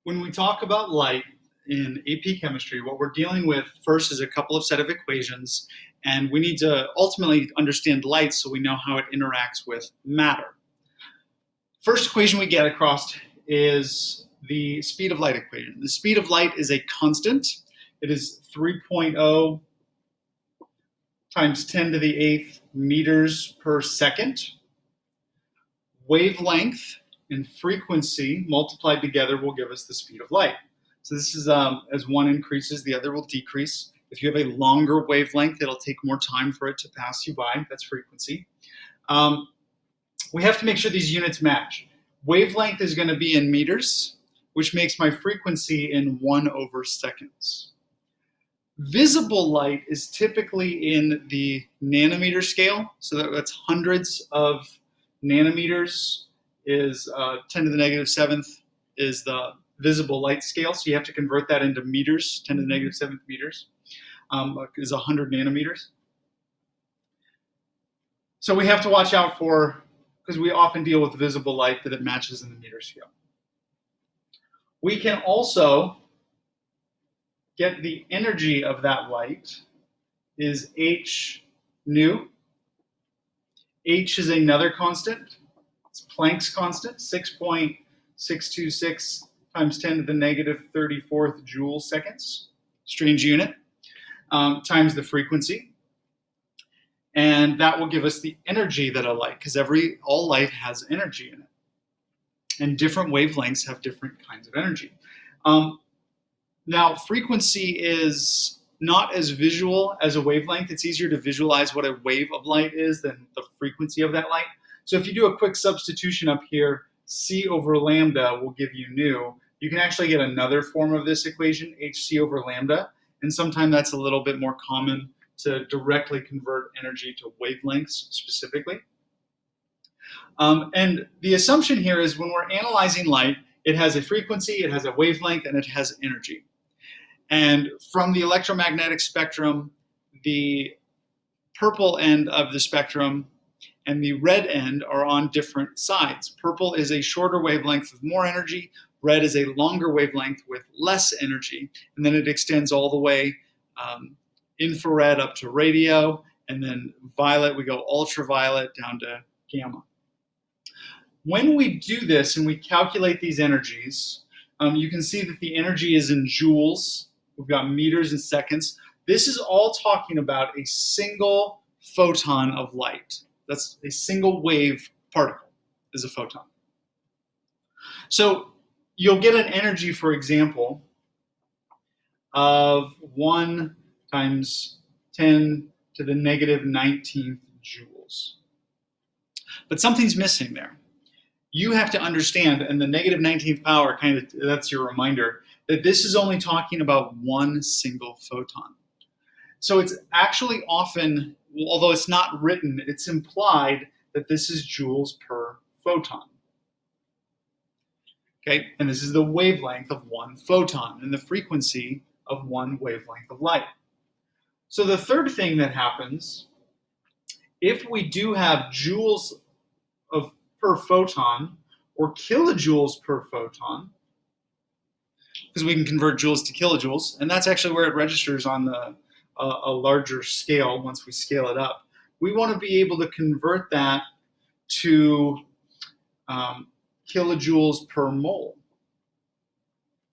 When we talk about light in AP chemistry, what we're dealing with first is a couple of set of equations, and we need to ultimately understand light so we know how it interacts with matter. First equation we get across is the speed of light equation. The speed of light is a constant. It is 3.0 times 10 to the 8th meters per second. Wavelength and frequency multiplied together will give us the speed of light. So this is as one increases, the other will decrease. If you have a longer wavelength, it'll take more time for it to pass you by. That's frequency. We have to make sure these units match. Wavelength is going to be in meters, which makes my frequency in 1/seconds. Visible light is typically in the nanometer scale, so that's hundreds of nanometers is 10 to the negative 7th is the visible light scale, so you have to convert that into meters. 10 to the negative 7th meters is 100 nanometers. So we have to watch out for, because we often deal with visible light, that it matches in the meter scale. We can also get the energy of that light is h nu. H is another constant. It's Planck's constant, 6.626 times 10 to the negative 34th joule seconds, strange unit, times the frequency. And that will give us the energy that a light, because all light has energy in it. And different wavelengths have different kinds of energy. Now, frequency is not as visual as a wavelength. It's easier to visualize what a wave of light is than the frequency of that light. So if you do a quick substitution up here, c over lambda will give you nu. You can actually get another form of this equation, hc over lambda, and sometimes that's a little bit more common to directly convert energy to wavelengths specifically. And the assumption here is when we're analyzing light, it has a frequency, it has a wavelength, and it has energy. And from the electromagnetic spectrum, the purple end of the spectrum and the red end are on different sides. Purple is a shorter wavelength with more energy. Red is a longer wavelength with less energy. And then it extends all the way infrared up to radio, and then violet, we go ultraviolet down to gamma. When we do this and we calculate these energies, you can see that the energy is in joules. We've got meters and seconds. This is all talking about a single photon of light. That's a single wave particle is a photon. So you'll get an energy, for example, of 1 times 10 to the negative 19th joules. But something's missing there. You have to understand, and the negative 19th power, that's your reminder, that this is only talking about one single photon. So it's actually often, although it's not written, it's implied that this is joules per photon. Okay, and this is the wavelength of one photon and the frequency of one wavelength of light. So the third thing that happens, if we do have joules per photon or kilojoules per photon, because we can convert joules to kilojoules, and that's actually where it registers on a larger scale once we scale it up. We want to be able to convert that to kilojoules per mole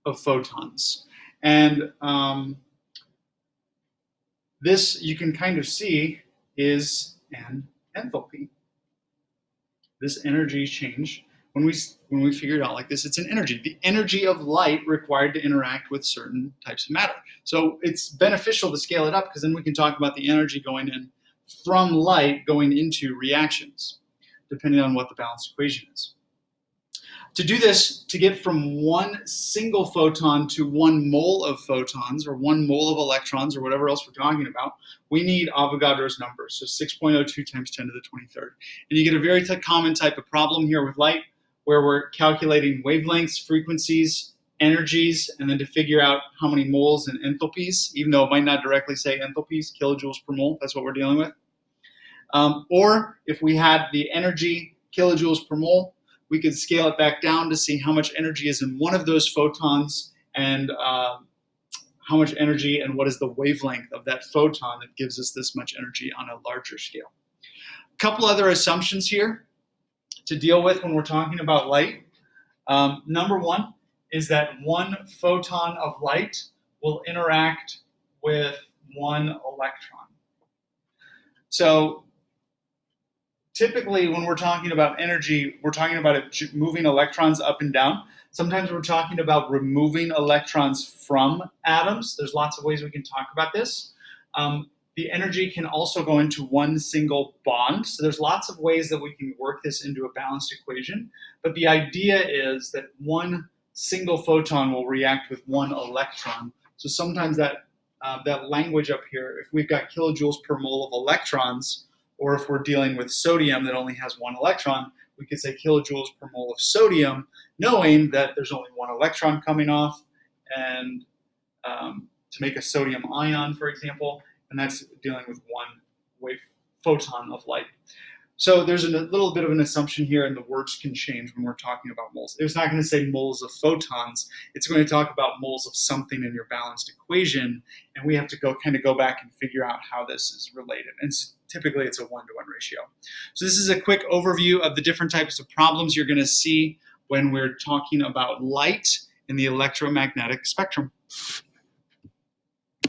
of photons. And this, you can kind of see, is an enthalpy. This energy change, when we figure it out like this, it's an energy. The energy of light required to interact with certain types of matter. So it's beneficial to scale it up, because then we can talk about the energy going in from light going into reactions, depending on what the balanced equation is. To do this, to get from one single photon to 1 mole of photons or 1 mole of electrons or whatever else we're talking about, we need Avogadro's number, so 6.02 times 10 to the 23rd. And you get a very common type of problem here with light, where we're calculating wavelengths, frequencies, energies, and then to figure out how many moles and enthalpies, even though it might not directly say enthalpies, kilojoules per mole, that's what we're dealing with. Or if we had the energy kilojoules per mole, We could scale it back down to see how much energy is in one of those photons and how much energy and what is the wavelength of that photon that gives us this much energy on a larger scale. A couple other assumptions here to deal with when we're talking about light. Number one is that one photon of light will interact with one electron. So typically when we're talking about energy, we're talking about it moving electrons up and down. Sometimes we're talking about removing electrons from atoms. There's lots of ways we can talk about this. The energy can also go into one single bond. So there's lots of ways that we can work this into a balanced equation. But the idea is that one single photon will react with one electron. So sometimes that language up here, if we've got kilojoules per mole of electrons, or if we're dealing with sodium that only has one electron, we could say kilojoules per mole of sodium, knowing that there's only one electron coming off, and to make a sodium ion, for example, and that's dealing with one photon of light. So there's a little bit of an assumption here, and the words can change when we're talking about moles. It's not going to say moles of photons. It's going to talk about moles of something in your balanced equation, and we have to go back and figure out how this is related. And typically, it's a 1-to-1 ratio. So this is a quick overview of the different types of problems you're going to see when we're talking about light in the electromagnetic spectrum.